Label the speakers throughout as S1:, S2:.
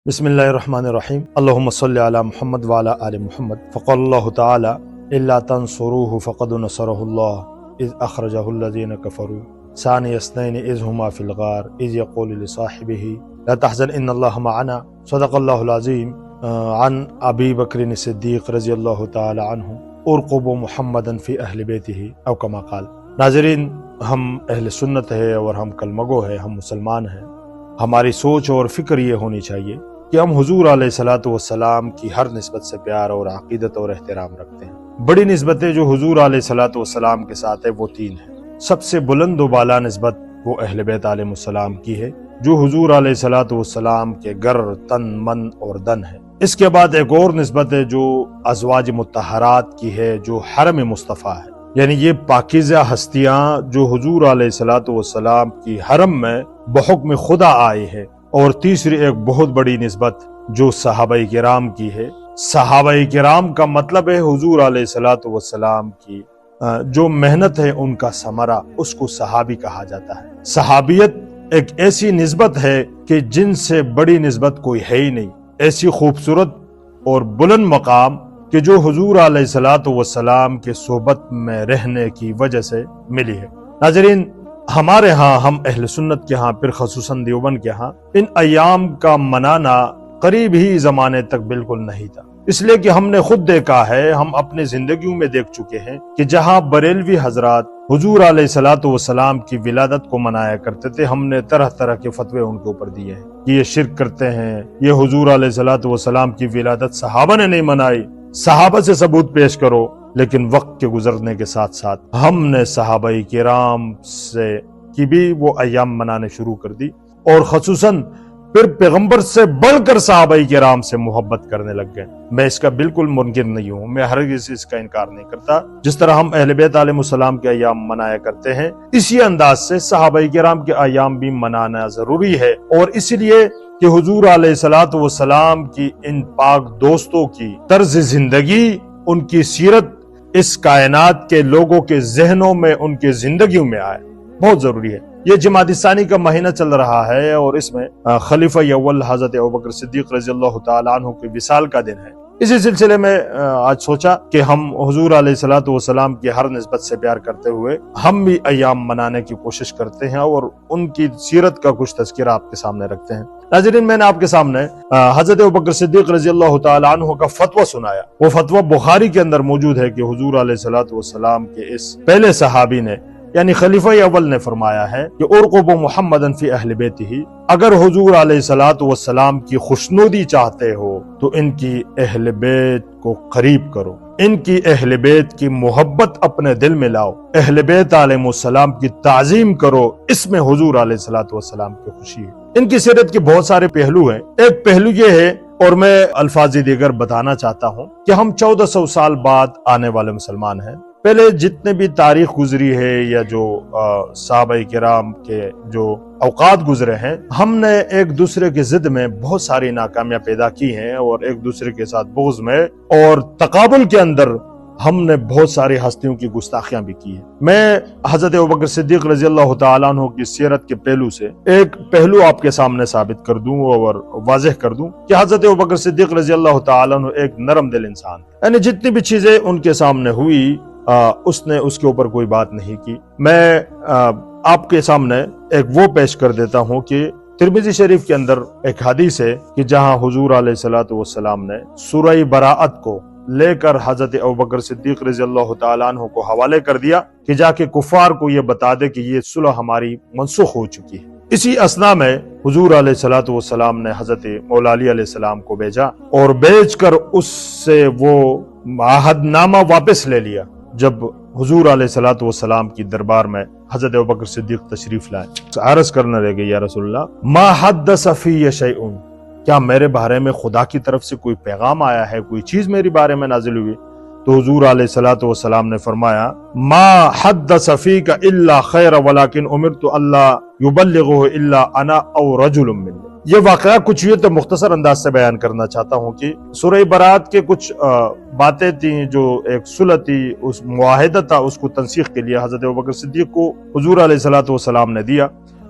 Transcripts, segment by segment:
S1: بسم اللہ الرحمن الرحیم اللہم صلی علی محمد وعلی آل محمد فقال اللہ تعالی الا تنصروه فقد نصرہ اللہ اذ اخرجہ الذین کفروا ثانی اثنین اذ ہما فی الغار اذ یقول لصاحبہ لا تحزن ان اللہ معنا صدق اللہ العظیم۔ عن ابی بکر صدیق رضی اللہ تعالی عنہ ارقبوا محمدا فی اہل بیتہ او کما قال۔ ناظرین، ہم اہل سنت ہے اور ہم کلمہ گو ہے، ہم مسلمان ہیں۔ ہماری سوچ اور فکر یہ ہونی چاہیے کہ ہم حضور علیہ الصلوۃ والسلام کی ہر نسبت سے پیار اور عقیدت اور احترام رکھتے ہیں۔ بڑی نسبتیں جو حضور علیہ الصلوۃ والسلام کے ساتھ ہے وہ تین ہیں۔ سب سے بلند و بالا نسبت وہ اہل بیت علیہ السلام کی ہے، جو حضور علیہ الصلوۃ والسلام کے گر، تن، من اور دن ہے۔ اس کے بعد ایک اور نسبت ہے جو ازواج مطہرات کی ہے، جو حرم مصطفیٰ ہے، یعنی یہ پاکیزہ ہستیاں جو حضور علیہ الصلوۃ والسلام کی حرم میں بحکم خدا آئی ہے۔ اور تیسری ایک بہت بڑی نسبت جو صحابہ کرام کی ہے۔ صحابہ کرام کا مطلب ہے حضور علیہ الصلوۃ والسلام کی جو محنت ہے ان کا ثمرہ، اس کو صحابی کہا جاتا ہے۔ صحابیت ایک ایسی نسبت ہے کہ جن سے بڑی نسبت کوئی ہے ہی نہیں، ایسی خوبصورت اور بلند مقام کہ جو حضور علیہ الصلوۃ والسلام کے صحبت میں رہنے کی وجہ سے ملی ہے۔ ناظرین، ہمارے ہاں، ہم اہل سنت کے ہاں، پھر خصوصاً دیوبند کے ہاں، ان ایام کا منانا قریب ہی زمانے تک بالکل نہیں تھا، اس لیے کہ ہم نے خود دیکھا ہے، ہم اپنے زندگیوں میں دیکھ چکے ہیں کہ جہاں بریلوی حضرات حضور علیہ الصلوۃ والسلام کی ولادت کو منایا کرتے تھے، ہم نے طرح طرح کے فتوے ان کے اوپر دیے ہیں کہ یہ شرک کرتے ہیں، یہ حضور علیہ الصلوۃ والسلام کی ولادت صحابہ نے نہیں منائی، صحابہ سے ثبوت پیش کرو۔ لیکن وقت کے گزرنے کے ساتھ ساتھ ہم نے صحابہ کرام سے کی بھی وہ ایام منانے شروع کر دی، اور خصوصاً پھر پیغمبر سے بڑھ کر صحابہ کرام سے محبت کرنے لگ گئے۔ میں اس کا بالکل منکر نہیں ہوں، میں ہرگز اس کا انکار نہیں کرتا۔ جس طرح ہم اہل بیت علیہ السلام کے ایام منایا کرتے ہیں، اسی انداز سے صحابہ کرام کے ایام بھی منانا ضروری ہے، اور اس لیے کہ حضور علیہ الصلوۃ والسلام کی ان پاک دوستوں کی طرز زندگی، ان کی سیرت اس کائنات کے لوگوں کے ذہنوں میں، ان کے زندگیوں میں آئے، بہت ضروری ہے۔ یہ جمادی ثانی کا مہینہ چل رہا ہے، اور اس میں خلیفہ اول حضرت ابوبکر صدیق رضی اللہ تعالی عنہ کی وصال کا دن ہے۔ اسی سلسلے میں آج سوچا کہ ہم حضور علیہ الصلوۃ والسلام کی ہر نسبت سے پیار کرتے ہوئے ہم بھی ایام منانے کی کوشش کرتے ہیں، اور ان کی سیرت کا کچھ تذکرہ آپ کے سامنے رکھتے ہیں۔ ناظرین، میں نے آپ کے سامنے حضرت ابوبکر صدیق رضی اللہ تعالی عنہ کا فتویٰ سنایا۔ وہ فتویٰ بخاری کے اندر موجود ہے کہ حضور علیہ الصلوۃ والسلام کے اس پہلے صحابی نے، یعنی خلیفہ اول نے فرمایا ہے کہ ارقبوا محمدا فی اہل بیتہ، اگر حضور علیہ الصلوۃ والسلام کی خوشنودی چاہتے ہو تو ان کی اہل بیت کو قریب کرو، ان کی اہل بیت کی محبت اپنے دل میں لاؤ، اہل بیت علیہ السلام کی تعظیم کرو، اس میں حضور علیہ الصلوۃ والسلام کی خوشی ہے۔ ان کی سیرت کے بہت سارے پہلو ہیں۔ ایک پہلو یہ ہے، اور میں الفاظ دیگر بتانا چاہتا ہوں، کہ ہم 1400 سال بعد آنے والے مسلمان ہیں۔ پہلے جتنے بھی تاریخ گزری ہے، یا جو صحابہ کرام کے جو اوقات گزرے ہیں، ہم نے ایک دوسرے کے ضد میں بہت ساری ناکامیاں پیدا کی ہیں، اور ایک دوسرے کے ساتھ بغض میں اور تقابل کے اندر ہم نے بہت ساری ہستیوں کی گستاخیاں بھی کی ہیں۔ میں حضرت ابوبکر صدیق رضی اللہ تعالیٰ عنہ کی سیرت کے پہلو سے ایک پہلو آپ کے سامنے ثابت کر دوں اور واضح کر دوں کہ حضرت ابوبکر صدیق رضی اللہ تعالیٰ عنہ ایک نرم دل انسان، یعنی جتنی بھی چیزیں ان کے سامنے ہوئی اس نے اس کے اوپر کوئی بات نہیں کی۔ میں آپ کے سامنے ایک وہ پیش کر دیتا ہوں کہ ترمذی شریف کے اندر ایک حدیث ہے کہ جہاں حضور علیہ الصلوۃ والسلام نے سورہ براءت کو لے کر حضرت ابوبکر صدیق رضی اللہ تعالیٰ عنہ کو حوالے کر دیا کہ جا کے کفار کو یہ بتا دے کہ یہ صلح ہماری منسوخ ہو چکی ہے۔ اسی اثنا میں حضور علیہ الصلوۃ والسلام نے حضرت مولا علی علیہ السلام کو بھیجا، اور بھیج کر اس سے وہ عہد نامہ واپس لے لیا۔ جب حضور علیہ الصلوۃ والسلام کی دربار میں حضرت ابوبکر صدیق تشریف لائے، عرض کرنے لگے، یا رسول اللہ، ما حدث فی شیء، کیا میرے بارے میں خدا کی طرف سے کوئی پیغام آیا ہے، کوئی چیز میرے بارے میں نازل ہوئی؟ تو حضور علیہ الصلوۃ والسلام نے فرمایا، ما حدث فیک الا خیر ولکن امرت الا یبلغه الا انا او رجل منی۔ یہ واقعہ کچھ یہ تو مختصر انداز سے بیان کرنا چاہتا ہوں کہ سورہ برات کے کچھ باتیں تھیں، جو ایک صلح تھی، اس معاہدہ تھا، اس کو تنسیخ کے لیے حضرت ابوبکر صدیق کو حضور علیہ الصلوۃ والسلام نے دیا۔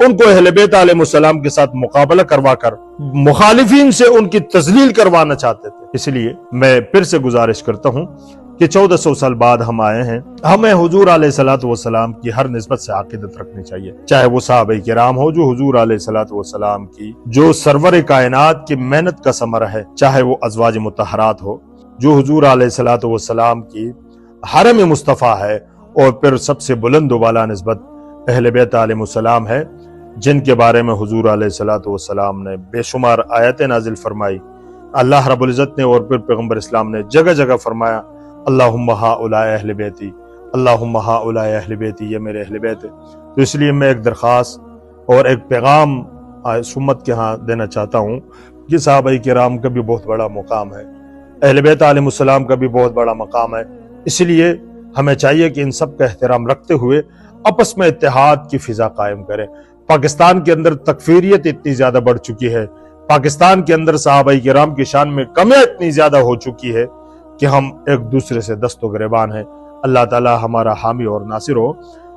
S1: ان کو اہل بیت علیہ السلام کے ساتھ مقابلہ کروا کر مخالفین سے ان کی تذلیل کروانا چاہتے تھے۔ اس لیے میں پھر سے گزارش کرتا ہوں کہ 1400 سال بعد ہم آئے ہیں، ہمیں حضور علیہ الصلوۃ والسلام کی ہر نسبت سے عقیدت رکھنی چاہیے، چاہے وہ صحابہ کرام ہو جو حضور علیہ الصلوۃ والسلام کی جو سرور کائنات کی محنت کا ثمرہ ہے، چاہے وہ ازواج مطہرات ہو جو حضور علیہ الصلوۃ والسلام کی حرم مصطفیٰ ہے، اور پھر سب سے بلند و بالا نسبت اہل بیت علیہ السلام ہے، جن کے بارے میں حضور علیہ الصلوۃ والسلام نے بے شمار آیتیں نازل فرمائی، اللہ رب العزت نے اور پھر پیغمبر اسلام نے جگہ جگہ فرمایا اللہم ہؤلاء اہل بیتی، اللہم ہؤلاء اہل بیتی، یہ میرے اہل بیت ہے۔ تو اس لیے میں ایک درخواست اور ایک پیغام اس امت کے ہاں دینا چاہتا ہوں کہ صحابہ کرام کا بھی بہت بڑا مقام ہے، اہل بیت علیہ السلام کا بھی بہت بڑا مقام ہے، اس لیے ہمیں چاہیے کہ ان سب کا احترام رکھتے ہوئے آپس میں اتحاد کی فضا قائم کریں۔ پاکستان کے اندر تکفیریت اتنی زیادہ بڑھ چکی ہے، پاکستان کے اندر صحابہ کرام کی شان میں کمیاں اتنی زیادہ ہو چکی ہے کہ ہم ایک دوسرے سے دست و گریبان ہیں۔ اللہ تعالی ہمارا حامی اور ناصر ہو،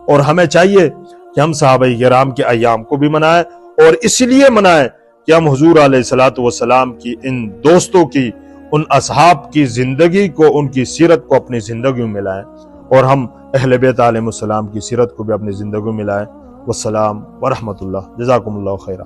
S1: اور ہمیں چاہیے کہ ہم صحابہ کرام کے ایام کو بھی منائیں، اور اس لیے منائیں کہ ہم حضور علیہ الصلوۃ والسلام کی ان دوستوں کی، ان اصحاب کی زندگی کو، ان کی سیرت کو اپنی زندگی میں ملائیں، اور ہم اہل بیت علیہ السلام کی سیرت کو بھی اپنی زندگی میں ملائیں۔ والسلام ورحمۃ اللہ، جزاکم اللہ خیرہ۔